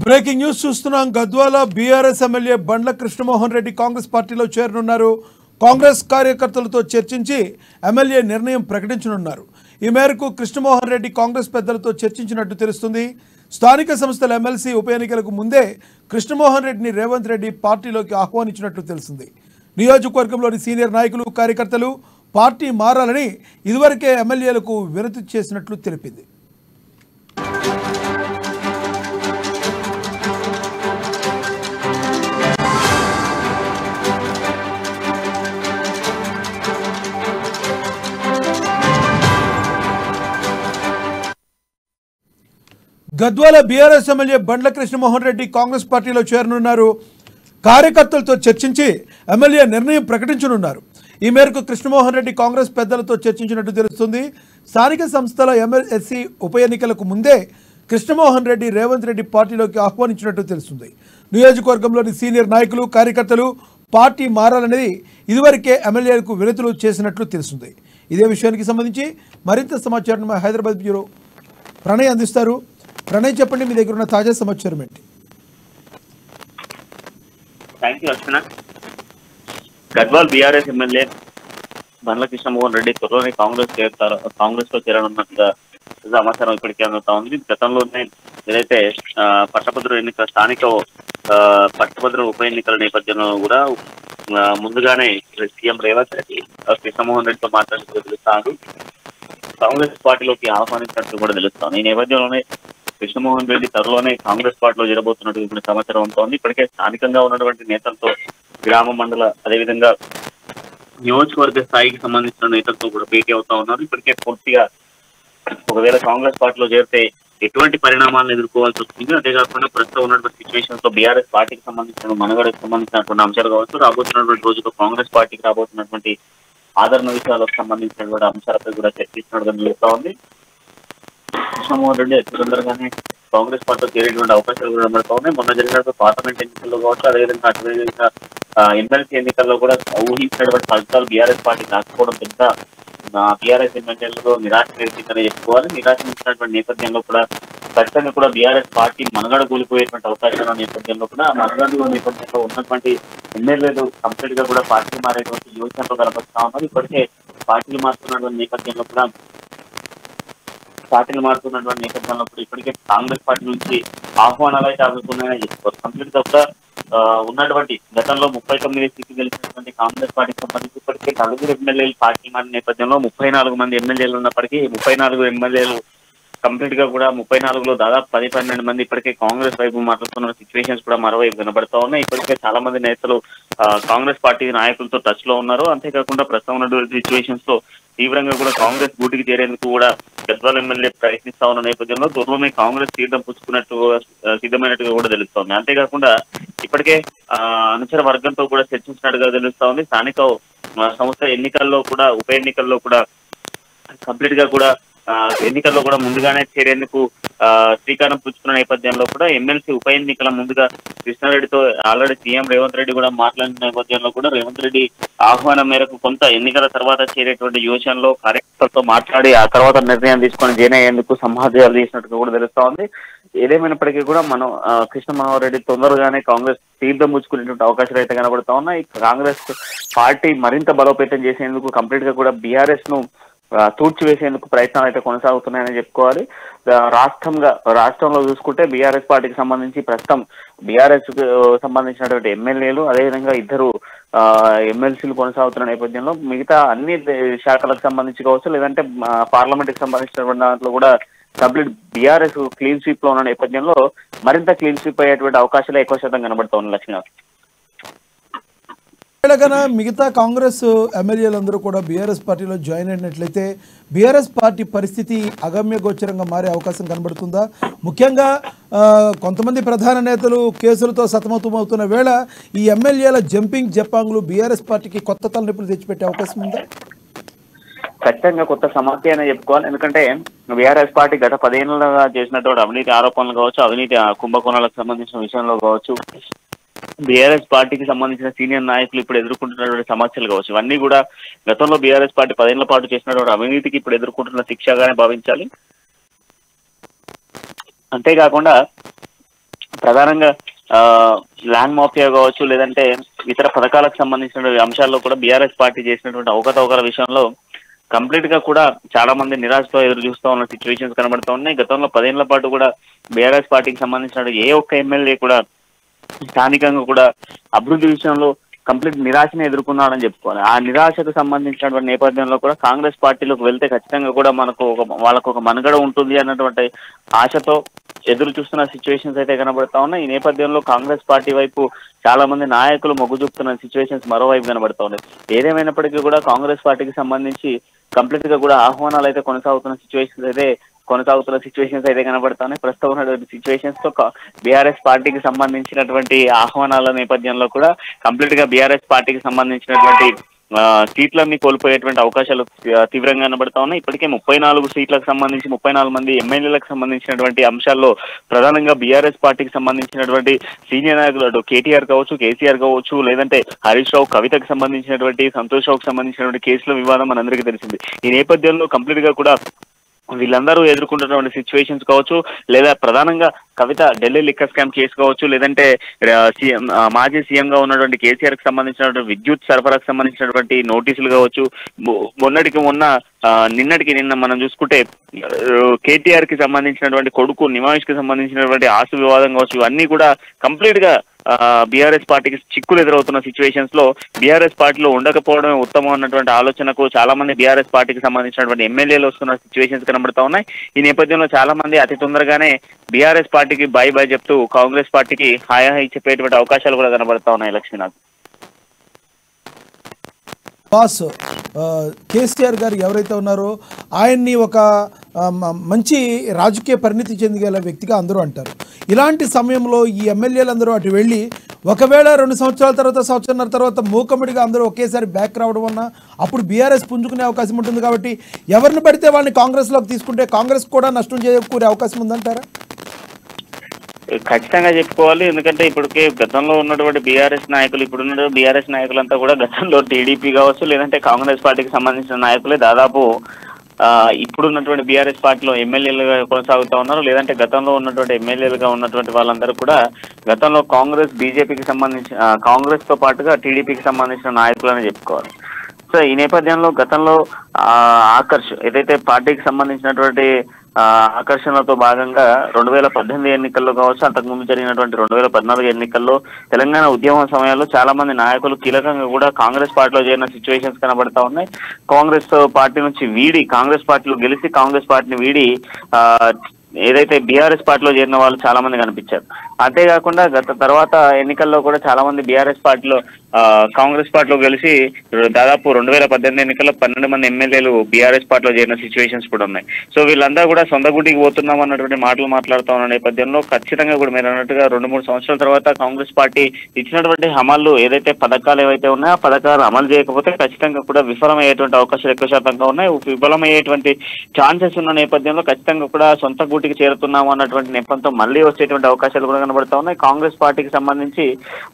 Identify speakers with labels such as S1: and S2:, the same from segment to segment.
S1: Breaking news చూస్తున్నాం. Gadwal BRS MLA Bandla Krishnamohan Reddy Congress పార్టీలో చేరనున్నారు. కాంగ్రెస్ కార్యకర్తలతో చర్చించి ఎమ్మెల్యే నిర్ణయం ప్రకటించనున్నారు. ఈ మేరకు కృష్ణమోహన్ రెడ్డి కాంగ్రెస్ పెద్దలతో చర్చించినట్టు తెలుస్తుంది. స్థానిక సంస్థల ఎమ్మెల్సీ ఉప ఎన్నికలకు ముందే కృష్ణమోహన్ రెడ్డిని రేవంత్ రెడ్డి పార్టీలోకి ఆహ్వానించినట్లు తెలిసింది. నియోజకవర్గంలోని సీనియర్ నాయకులు కార్యకర్తలు పార్టీ మారాలని ఇదివరకే ఎమ్మెల్యేలకు వినతి చేసినట్లు తెలిపింది. గద్వాల బీఆర్ఎస్ ఎమ్మెల్యే బండ్ల కృష్ణమోహన్ రెడ్డి కాంగ్రెస్ పార్టీలో చేరనున్నారు. కార్యకర్తలతో చర్చించి ఎమ్మెల్యే నిర్ణయం ప్రకటించనున్నారు. ఈ మేరకు కృష్ణమోహన్ రెడ్డి కాంగ్రెస్ పెద్దలతో చర్చించినట్టు తెలుస్తుంది. స్థానిక సంస్థల ఎమ్మెల్సీ ఉప ఎన్నికలకు ముందే కృష్ణమోహన్ రెడ్డి రేవంత్ రెడ్డి పార్టీలోకి ఆహ్వానించినట్టు తెలుస్తుంది. నియోజకవర్గంలోని సీనియర్ నాయకులు కార్యకర్తలు పార్టీ మారాలనేది ఇదివరకే ఎమ్మెల్యేలకు వినతులు చేసినట్లు తెలుస్తుంది. ఇదే విషయానికి సంబంధించి మరింత సమాచారం హైదరాబాద్ బ్యూరో ప్రణయ్ అందిస్తారు. ప్రణయ్, చెప్పండి, మీ దగ్గర ఉన్న తాజా సమాచారం ఏంటి?
S2: Thank you Archana. Gadwal BRS MLA Bandla Krishnamohan Reddy త్వరలోనే కాంగ్రెస్ లో చేరనున్నట్టుగా సమాచారం ఇప్పటికే అందుతా ఉంది. గతంలోనే ఏదైతే స్థానిక పట్టభద్రుల ఉప ఎన్నికల నేపథ్యంలో కూడా ముందుగానే సీఎం రేవంత్ రెడ్డి కృష్ణమోహన్ రెడ్డితో మాట్లాడుతూ తెలుస్తాను కాంగ్రెస్ పార్టీలోకి ఆహ్వానించినట్టు కూడా తెలుస్తాను. ఈ నేపథ్యంలోనే కృష్ణమోహన్ రెడ్డి త్వరలోనే కాంగ్రెస్ పార్టీలో చేరబోతున్నట్టు ఇప్పుడు సమాచారం ఉంటుంది. ఇప్పటికే స్థానికంగా ఉన్నటువంటి నేతలతో గ్రామ మండల అదేవిధంగా నియోజకవర్గ స్థాయికి సంబంధించిన నేతలతో కూడా భేటీ అవుతా ఉన్నారు. ఇప్పటికే పూర్తిగా ఒకవేళ కాంగ్రెస్ పార్టీలో చేరితే ఎటువంటి పరిణామాలను ఎదుర్కోవాల్సి వస్తుంది, అంతేకాకుండా ప్రస్తుతం ఉన్నటువంటి సిచ్యువేషన్స్ లో బీఆర్ఎస్ పార్టీకి సంబంధించిన మనుగడకు సంబంధించినటువంటి అంశాలు కావచ్చు, రాబోతున్నటువంటి రోజుల్లో కాంగ్రెస్ పార్టీకి రాబోతున్నటువంటి ఆదరణ విషయాలకు సంబంధించినటువంటి అంశాలపై కూడా చర్చించినట్టుగా నిలుస్తా ఉంది. కృష్ణమోహన్ రెడ్డి అతి తొందరగానే కాంగ్రెస్ పార్టీలో చేరేటువంటి అవకాశాలు కూడా కనబడతా ఉన్నాయి. మొన్న జరిగినటువంటి పార్లమెంట్ ఎన్నికల్లో కావచ్చు, అదేవిధంగా ఎమ్మెల్సీ ఎన్నికల్లో కూడా ఊహించినటువంటి ఫలితాలు బీఆర్ఎస్ పార్టీకి రాకపోవడం పెద్ద బీఆర్ఎస్ ఎమ్మెల్యేలలో నిరాశ కలిగిందని చెప్పుకోవాలి. నిరాశ ఇచ్చినటువంటి నేపథ్యంలో కూడా ఖచ్చితంగా కూడా బీఆర్ఎస్ పార్టీ మనుగడ కూలిపోయేటువంటి అవకాశాల నేపథ్యంలో కూడా మనుగడ నేపథ్యంలో ఉన్నటువంటి ఎమ్మెల్యేలు కంప్లీట్ గా కూడా పార్టీ మారేటువంటి యోచనలో కనబడుతా ఉన్నారు. ఇప్పటికే పార్టీలు మారుతున్నటువంటి నేపథ్యంలో కూడా ఇప్పటికే కాంగ్రెస్ పార్టీ నుంచి ఆహ్వానాలు అయితే అందుతున్నాయని చెప్పుకోవచ్చు. కంప్లీట్ గా కూడా ఉన్నటువంటి గతంలో 39 సీట్లు గెలిచినటువంటి కాంగ్రెస్ పార్టీకి సంబంధించి ఇప్పటికే 4 ఎమ్మెల్యేలు పార్టీ మారిన నేపథ్యంలో 34 మంది ఎమ్మెల్యేలు ఉన్నప్పటికీ 34 ఎమ్మెల్యేలు కంప్లీట్ గా కూడా 34లో దాదాపు 10-12 మంది ఇప్పటికే కాంగ్రెస్ వైపు మాట్లాడుతున్న సిచ్యువేషన్స్ కూడా మరోవైపు కనబడతా ఉన్నాయి. ఇప్పటికే చాలా మంది నేతలు కాంగ్రెస్ పార్టీ నాయకులతో టచ్ లో ఉన్నారు. అంతేకాకుండా ప్రస్తుతం ఉన్నటువంటి సిచ్యువేషన్స్ లో తీవ్రంగా కూడా కాంగ్రెస్ గూటికి చేరేందుకు కూడా గద్వాల ఎమ్మెల్యే ప్రయత్నిస్తా ఉన్న నేపథ్యంలో త్వరలోనే కాంగ్రెస్ తీర్థం సిద్ధమైనట్టుగా కూడా తెలుస్తోంది. అంతేకాకుండా ఇప్పటికే అనుచర వర్గంతో కూడా చర్చించినట్టుగా తెలుస్తా ఉంది. స్థానిక సంస్థ ఎన్నికల్లో కూడా ఉప ఎన్నికల్లో కూడా కంప్లీట్ గా కూడా ఎన్నికల్లో కూడా ముందుగానే చేరేందుకు శ్రీకారం పుచ్చుకున్న నేపథ్యంలో కూడా ఎమ్మెల్సీ ఉప ఎన్నికల ముందుగా కృష్ణారెడ్డితో ఆల్రెడీ సీఎం రేవంత్ రెడ్డి కూడా మాట్లాడిన నేపథ్యంలో కూడా రేవంత్ రెడ్డి ఆహ్వానం మేరకు కొంత ఎన్నికల తర్వాత చేరేటువంటి యోచనలో కార్యకర్తలతో మాట్లాడి ఆ తర్వాత నిర్ణయం తీసుకొని జాయిన్ అయ్యేందుకు సమాధానాలు చేసినట్టుగా కూడా తెలుస్తా ఉంది. ఏదేమైనప్పటికీ కూడా మనం కృష్ణమోహన్ రెడ్డి తొందరగానే కాంగ్రెస్ తీర్థం పుచ్చుకునేటువంటి అవకాశాలు అయితే కనబడతా ఉన్నాయి. కాంగ్రెస్ పార్టీ మరింత బలోపేతం చేసేందుకు కంప్లీట్ గా కూడా బీఆర్ఎస్ ను తూర్చివేసేందుకు ప్రయత్నాలు అయితే కొనసాగుతున్నాయని చెప్పుకోవాలి. రాష్ట్రంలో చూసుకుంటే బీఆర్ఎస్ పార్టీకి సంబంధించి ప్రస్తుతం బీఆర్ఎస్ కు సంబంధించినటువంటి ఎమ్మెల్యేలు అదేవిధంగా 2 ఎమ్మెల్సీలు కొనసాగుతున్న నేపథ్యంలో మిగతా అన్ని శాఖలకు సంబంధించి కావచ్చు, లేదంటే పార్లమెంట్ కి సంబంధించినటువంటి దాంట్లో కూడా కంప్లీట్ బీఆర్ఎస్ క్లీన్ స్వీప్ లో ఉన్న నేపథ్యంలో మరింత క్లీన్ స్వీప్ అయ్యేటువంటి అవకాశాలు ఎక్కువ శాతం కనబడుతూ ఉన్నాయి. లక్ష్మీ
S1: మిగతా కాంగ్రెస్ ఎమ్మెల్యేలందరూ కూడా బీఆర్ఎస్ పార్టీలో జాయిన్ అయినట్లయితే బీఆర్ఎస్ పార్టీ పరిస్థితి అగమ్యగోచరంగా మారే అవకాశం కనబడుతుందా? ముఖ్యంగా కొంతమంది ప్రధాన నేతలు కేసులతో సతమతమవుతున్న వేళ ఈ ఎమ్మెల్యేల జంపింగ్ జపాంగ్లు బీఆర్ఎస్ పార్టీకి కొత్త తలనొప్పులు తెచ్చిపెట్టే అవకాశం ఉందా?
S2: ఖచ్చితంగా కొత్త సమస్య అనే చెప్పుకోవాలి. ఎందుకంటే బీఆర్ఎస్ పార్టీ గత 10 ఏళ్లుగా చేసినటువంటి అవినీతి ఆరోపణలు కావచ్చు, అవినీతి కుంభకోణాలకు సంబంధించిన విషయంలో కావచ్చు, బీఆర్ఎస్ పార్టీకి సంబంధించిన సీనియర్ నాయకులు ఇప్పుడు ఎదుర్కొంటున్నటువంటి సమస్యలు కావచ్చు, ఇవన్నీ కూడా గతంలో బీఆర్ఎస్ పార్టీ 10 ఏళ్ల పాటు చేసినటువంటి అవినీతికి ఇప్పుడు ఎదుర్కొంటున్న శిక్షగానే భావించాలి. అంతేకాకుండా ప్రధానంగా ల్యాండ్ మాఫియా కావచ్చు, లేదంటే ఇతర పథకాలకు సంబంధించిన అంశాల్లో కూడా బీఆర్ఎస్ పార్టీ చేసినటువంటి అవకతవకల విషయంలో కంప్లీట్ గా కూడా చాలా మంది నిరాశతో ఎదురు చూస్తూ ఉన్న సిచ్యువేషన్స్ కనబడుతూ ఉన్నాయి. గతంలో 10 ఏళ్ల పాటు కూడా బీఆర్ఎస్ పార్టీకి సంబంధించిన ఏ ఒక్క ఎమ్మెల్యే కూడా స్థానికంగా కూడా అభివృద్ధి విషయంలో కంప్లీట్ నిరాశని ఎదుర్కొన్నాడని చెప్పుకోవాలి. ఆ నిరాశకు సంబంధించినటువంటి నేపథ్యంలో కూడా కాంగ్రెస్ పార్టీలోకి వెళ్తే ఖచ్చితంగా కూడా వాళ్ళకు ఒక మనుగడ ఉంటుంది అన్నటువంటి ఆశతో ఎదురు చూస్తున్న సిచ్యువేషన్స్ అయితే కనబడతా ఉన్నాయి. ఈ నేపథ్యంలో కాంగ్రెస్ పార్టీ వైపు చాలా మంది నాయకులు మొగ్గు చూపుతున్న సిచ్యువేషన్స్ మరోవైపు కనబడతా ఉన్నాయి. ఏదేమైనప్పటికీ కూడా కాంగ్రెస్ పార్టీకి సంబంధించి కంప్లీట్ గా కూడా ఆహ్వానాలు అయితే కొనసాగుతున్న సిచ్యువేషన్స్ అయితే కనబడుతున్నాయి. ప్రస్తుతం ఉన్నటువంటి సిచ్యువేషన్స్ తో బీఆర్ఎస్ పార్టీకి సంబంధించినటువంటి ఆహ్వానాల నేపథ్యంలో కూడా కంప్లీట్ గా బీఆర్ఎస్ పార్టీకి సంబంధించినటువంటి సీట్లన్నీ కోల్పోయేటువంటి అవకాశాలు తీవ్రంగా కనబడతా ఉన్నాయి. ఇప్పటికే 34 సీట్లకు సంబంధించి 34 మంది ఎమ్మెల్యేలకు సంబంధించినటువంటి అంశాల్లో ప్రధానంగా బీఆర్ఎస్ పార్టీకి సంబంధించినటువంటి సీనియర్ నాయకులు కేటీఆర్ కావచ్చు, కేసీఆర్ కావచ్చు, లేదంటే హరీష్ రావు, కవితకు సంబంధించినటువంటి, సంతోష్ రావుకు సంబంధించినటువంటి కేసుల వివాదం మనందరికీ తెలిసింది. ఈ నేపథ్యంలో కంప్లీట్ గా కూడా వీళ్ళందరూ ఎదుర్కొంటున్నటువంటి సిచ్యువేషన్స్ కావచ్చు, లేదా ప్రధానంగా కవిత ఢిల్లీ లిక్కర్ స్కామ్ కేసు కావచ్చు, లేదంటే మాజీ సీఎం గా ఉన్నటువంటి కేసీఆర్ కి సంబంధించినటువంటి విద్యుత్ సరఫరాకు సంబంధించినటువంటి నోటీసులు కావచ్చు, నిన్నటికి నిన్న మనం చూసుకుంటే కేటీఆర్ కి సంబంధించినటువంటి కొడుకు నిమాయిష్ కి సంబంధించినటువంటి ఆస్తు వివాదం కావచ్చు, ఇవన్నీ కూడా కంప్లీట్ గా బీఆర్ఎస్ పార్టీకి చిక్కులు ఎదురవుతున్న సిచ్యువేషన్స్ లో బీఆర్ఎస్ పార్టీలో ఉండకపోవడమే ఉత్తమం అన్నటువంటి ఆలోచనకు చాలా మంది బీఆర్ఎస్ పార్టీకి సంబంధించినటువంటి ఎమ్మెల్యేలు వస్తున్న సిచ్యువేషన్స్ కనబడతా ఉన్నాయి. ఈ నేపథ్యంలో చాలా మంది అతి తొందరగానే బీఆర్ఎస్ పార్టీకి బై చెప్తూ కాంగ్రెస్ పార్టీకి హాయ్ చెప్పేటువంటి అవకాశాలు కూడా కనబడతా ఉన్నాయి. లక్ష్మీనాథ్
S1: బాస్ కేసీఆర్ గారు ఎవరైతే ఉన్నారో ఆయన్ని ఒక మంచి రాజకీయ పరిణితి చెందిగల వ్యక్తిగా అందరూ అంటారు. ఇలాంటి సమయంలో ఈ ఎమ్మెల్యేలందరూ అటు వెళ్ళి ఒకవేళ 2 సంవత్సరాల తర్వాత, సంవత్సరాల తర్వాత మూకమ్మడిగా అందరూ ఒకేసారి బ్యాక్ రావడం వల్ల అప్పుడు బీఆర్ఎస్ పుంజుకునే అవకాశం ఉంటుంది. కాబట్టి ఎవరిని పడితే వాళ్ళని కాంగ్రెస్లోకి తీసుకుంటే కాంగ్రెస్ కూడా నష్టం చేకూరే అవకాశం ఉందంటారా?
S2: ఖచ్చితంగా చెప్పుకోవాలి. ఎందుకంటే ఇప్పటికే గతంలో ఉన్నటువంటి బీఆర్ఎస్ నాయకులు, ఇప్పుడున్న బీఆర్ఎస్ నాయకులంతా కూడా గతంలో టీడీపీ కావచ్చు, లేదంటే కాంగ్రెస్ పార్టీకి సంబంధించిన నాయకులే దాదాపు ఇప్పుడున్నటువంటి బీఆర్ఎస్ పార్టీలో ఎమ్మెల్యేలుగా కొనసాగుతూ ఉన్నారు. లేదంటే గతంలో ఉన్నటువంటి ఎమ్మెల్యేలుగా ఉన్నటువంటి వాళ్ళందరూ కూడా గతంలో కాంగ్రెస్, బీజేపీకి సంబంధించిన కాంగ్రెస్ తో పాటుగా టీడీపీకి సంబంధించిన నాయకులని చెప్పుకోవాలి. సో ఈ నేపథ్యంలో గతంలో ఆకర్ష్ ఏదైతే పార్టీకి సంబంధించినటువంటి ఆకర్షణలతో భాగంగా 2018 ఎన్నికల్లో కావచ్చు, అంతకుముందు జరిగినటువంటి 2014 ఎన్నికల్లో తెలంగాణ ఉద్యమం సమయంలో చాలా మంది నాయకులు కీలకంగా కూడా కాంగ్రెస్ పార్టీలో చేరిన సిచ్యువేషన్స్ కనబడతా ఉన్నాయి. కాంగ్రెస్ పార్టీ నుంచి వీడి కాంగ్రెస్ పార్టీలో గెలిచి కాంగ్రెస్ పార్టీని వీడి ఏదైతే బీఆర్ఎస్ పార్టీలో చేరిన వాళ్ళు చాలా మంది కనిపించారు. అంతేకాకుండా గత తర్వాత ఎన్నికల్లో కూడా చాలా మంది బీఆర్ఎస్ పార్టీలో కాంగ్రెస్ పార్టీలో కలిసి దాదాపు 2018 ఎన్నికల్లో 12 మంది ఎమ్మెల్యేలు బీఆర్ఎస్ పార్టీలో చేరిన సిచ్యువేషన్స్ కూడా ఉన్నాయి. సో వీళ్ళందరూ కూడా సొంత గుడికి పోతున్నాం అన్నటువంటి మాటలు మాట్లాడుతూ ఉన్న నేపథ్యంలో ఖచ్చితంగా కూడా మీరు అన్నట్టుగా 2-3 సంవత్సరాల తర్వాత కాంగ్రెస్ పార్టీ ఇచ్చినటువంటి అమలు ఏదైతే పథకాలు ఏవైతే ఉన్నాయో ఆ పథకాలు అమలు చేయకపోతే ఖచ్చితంగా కూడా విఫలమయ్యేటువంటి అవకాశాలు ఎక్కువ శాతంగా ఉన్నాయి. విఫలమయ్యేటువంటి ఛాన్సెస్ ఉన్న నేపథ్యంలో ఖచ్చితంగా కూడా సొంత గూటికి చేరుతున్నాము అన్నటువంటి నెపంతో మళ్ళీ వచ్చేటువంటి అవకాశాలు కూడా కనబడతా ఉన్నాయి. కాంగ్రెస్ పార్టీకి సంబంధించి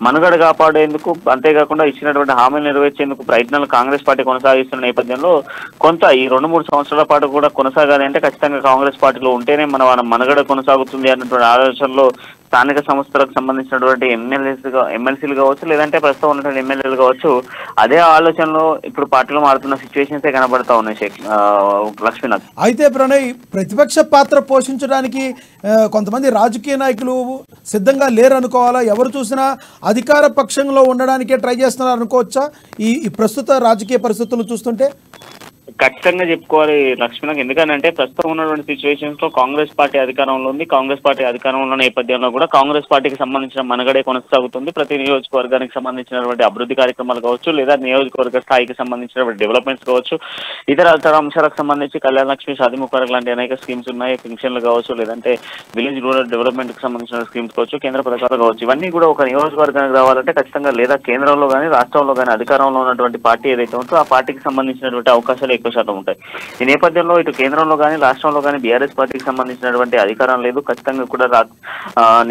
S2: మనుగడ కాపాడేందుకు, అంతేకాకుండా ఇచ్చినటువంటి హామీలు నెరవేర్చేందుకు ప్రయత్నాలు కాంగ్రెస్ పార్టీ కొనసాగిస్తున్న నేపథ్యంలో కొంత ఈ 2-3 సంవత్సరాల పాటు కూడా కొనసాగాలి అంటే ఖచ్చితంగా కాంగ్రెస్ పార్టీలో ఉంటేనే మన మనుగడ కొనసాగుతుంది అన్నటువంటి ఆలోచనలో స్థానిక సంస్థలకు సంబంధించినటువంటి ఎమ్మెల్సీలు కావచ్చు, లేదంటే ప్రస్తుతం ఉన్నటువంటి ఎమ్మెల్యేలు కావచ్చు, అదే ఆలోచనలో ఇప్పుడు పార్టీలో మారుతున్న సిచ్యువేషన్స్ కనబడతా ఉన్నాయి. లక్ష్మీనాథ్
S1: అయితే ప్రణయ్, ప్రతిపక్ష పాత్ర పోషించడానికి కొంతమంది రాజకీయ నాయకులు సిద్ధంగా లేరు అనుకోవాలా? ఎవరు చూసినా అధికార పక్షంలో ఉండడానికే ట్రై చేస్తున్నారు అనుకోవచ్చా ఈ ప్రస్తుత రాజకీయ పరిస్థితులు చూస్తుంటే?
S2: ఖచ్చితంగా చెప్పుకోవాలి లక్ష్మణ్. ఎందుకంటే ప్రస్తుతం ఉన్నటువంటి సిచ్యువేషన్స్ లో కాంగ్రెస్ పార్టీ అధికారంలో ఉంది. కాంగ్రెస్ పార్టీ అధికారంలో నేపథ్యంలో కూడా కాంగ్రెస్ పార్టీకి సంబంధించిన మనుగడే కొనసాగుతుంది. ప్రతి నియోజకవర్గానికి సంబంధించినటువంటి అభివృద్ధి కార్యక్రమాలు కావచ్చు, లేదా నియోజకవర్గ స్థాయికి సంబంధించినటువంటి డెవలప్మెంట్స్ కావచ్చు, ఇతర అంశాలకు సంబంధించి కళ్యాణ లక్ష్మి, షాదీముఖ్ లాంటి అనేక స్కీమ్స్ ఉన్నాయి. పెన్షన్లు కావచ్చు, లేదంటే విలేజ్ రూరల్ డెవలప్మెంట్ కి సంబంధించిన స్కీమ్స్ కావచ్చు, కేంద్ర పథకాలు కావచ్చు, ఇవన్నీ కూడా ఒక నియోజకవర్గానికి రావాలంటే ఖచ్చితంగా లేదా కేంద్రంలో కానీ రాష్ట్రంలో కానీ అధికారంలో ఉన్నటువంటి పార్టీ ఏదైతే ఉందో ఆ పార్టీకి సంబంధించినటువంటి అవకాశాలు ఎక్కువ శాతం ఉంటాయి. ఈ నేపథ్యంలో ఇటు కేంద్రంలో కానీ రాష్ట్రంలో కానీ బీఆర్ఎస్ పార్టీకి సంబంధించినటువంటి అధికారం లేదు. ఖచ్చితంగా కూడా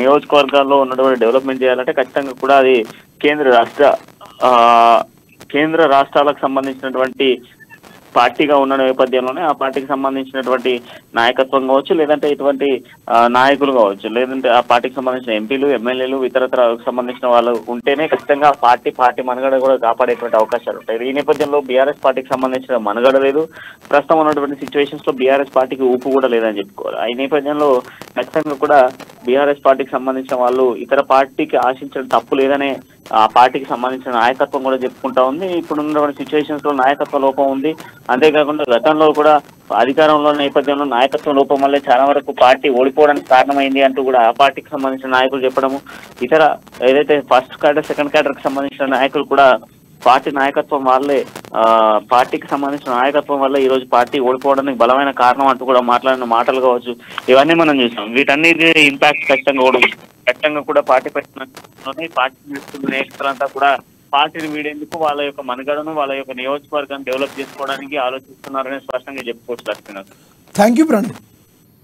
S2: నియోజకవర్గాల్లో ఉన్నటువంటి డెవలప్మెంట్ చేయాలంటే ఖచ్చితంగా కూడా అది కేంద్ర రాష్ట్రాలకు సంబంధించినటువంటి పార్టీగా ఉన్న నేపథ్యంలోనే ఆ పార్టీకి సంబంధించినటువంటి నాయకత్వం కావచ్చు, లేదంటే ఇటువంటి నాయకులు కావచ్చు, లేదంటే ఆ పార్టీకి సంబంధించిన ఎంపీలు, ఎమ్మెల్యేలు, ఇతరత్ర సంబంధించిన వాళ్ళు ఉంటేనే ఖచ్చితంగా పార్టీ మనుగడ కూడా కాపాడేటువంటి అవకాశాలు ఉంటాయి. ఈ నేపథ్యంలో బీఆర్ఎస్ పార్టీకి సంబంధించిన మనుగడ లేదు. ప్రస్తుతం ఉన్నటువంటి సిచ్యువేషన్స్ లో బీఆర్ఎస్ పార్టీకి ఊపు కూడా లేదని చెప్పుకోవాలి. ఈ నేపథ్యంలో ఖచ్చితంగా కూడా బీఆర్ఎస్ పార్టీకి సంబంధించిన వాళ్ళు ఇతర పార్టీకి ఆశించడం తప్పు లేదనే ఆ పార్టీకి సంబంధించిన నాయకత్వం కూడా చెప్పుకుంటా ఉంది. ఇప్పుడు ఉన్నటువంటి సిచ్యువేషన్స్ లో నాయకత్వ లోపం ఉంది. అంతేకాకుండా గతంలో కూడా అధికారంలో నేపథ్యంలో నాయకత్వ లోపం వల్లే చాలా వరకు పార్టీ ఓడిపోవడానికి కారణమైంది అంటూ కూడా ఆ పార్టీకి సంబంధించిన నాయకులు చెప్పడము, ఇతర ఏదైతే ఫస్ట్ క్యాడర్, సెకండ్ క్యాడర్ కి సంబంధించిన నాయకులు కూడా పార్టీ నాయకత్వం వాళ్ళే పార్టీకి సంబంధించిన నాయకత్వం వల్ల ఈ రోజు పార్టీ ఓడిపోవడానికి బలమైన కారణం అంటూ కూడా మాట్లాడిన మాటలు కావచ్చు, ఇవన్నీ మనం చూసాం. వీటన్నిటి ఇంపాక్ట్ ఖచ్చితంగా కూడా పార్టీ పెట్టిన పార్టీ నేతలంతా కూడా పార్టీని వీడేందుకు వాళ్ళ యొక్క మనుగడను, వాళ్ళ యొక్క నియోజకవర్గాన్ని డెవలప్ చేసుకోవడానికి ఆలోచిస్తున్నారని స్పష్టంగా చెప్పుకోవచ్చు.
S1: Thank you brand.